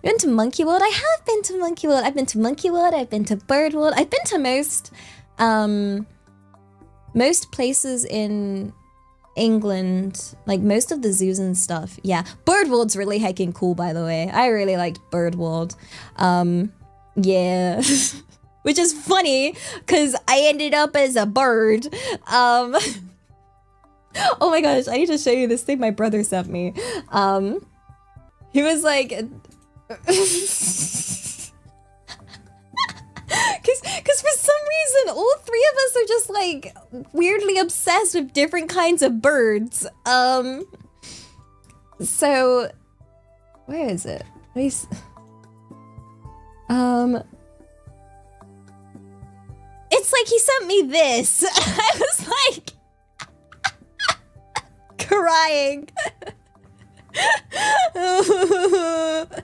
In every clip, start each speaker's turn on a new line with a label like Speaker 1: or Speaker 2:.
Speaker 1: been to Monkey World? I have been to Monkey World. I've been to Monkey World. I've been to Bird World. I've been to most places in England, like most of the zoos and stuff. Yeah, Bird World's really heckin' cool, by the way. I really liked Bird World. Yeah. Which is funny, because I ended up as a bird. Oh my gosh, I need to show you this thing my brother sent me. He was like... Because for some reason, all three of us are just like weirdly obsessed with different kinds of birds. So where is it? It's like he sent me this. I was like crying. I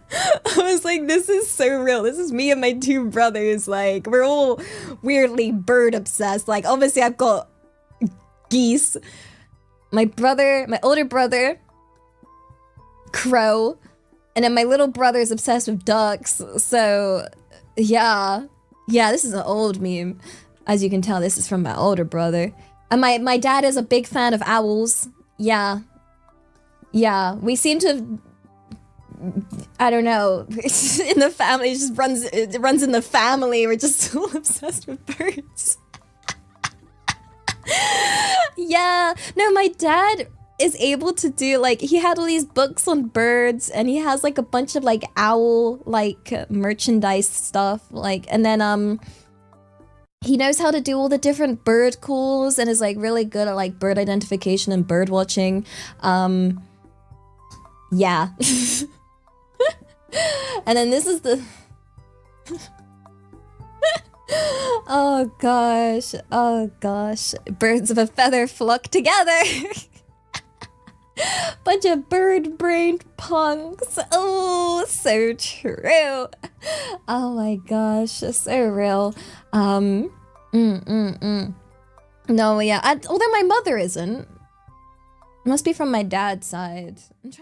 Speaker 1: was like, this is so real. This is me and my two brothers. Like, we're all weirdly bird obsessed. Like, obviously I've got geese. My older brother, crow. And then my little brother's obsessed with ducks. So, yeah. Yeah, this is an old meme. As you can tell, this is from my older brother. And my dad is a big fan of owls. Yeah. Yeah, we seem to, I don't know, in the family, it runs in the family. We're just so obsessed with birds. Yeah, no, my dad is able to do, like, he had all these books on birds, and he has, like, a bunch of, like, owl, like, merchandise stuff, like, and then, he knows how to do all the different bird calls, and is, like, really good at, like, bird identification and bird watching. Yeah. And then this is the... Oh gosh. Oh gosh. Birds of a feather flock together. Bunch of bird-brained punks. Oh, so true. Oh my gosh. So real. No, yeah. Although my mother isn't. Must be from my dad's side.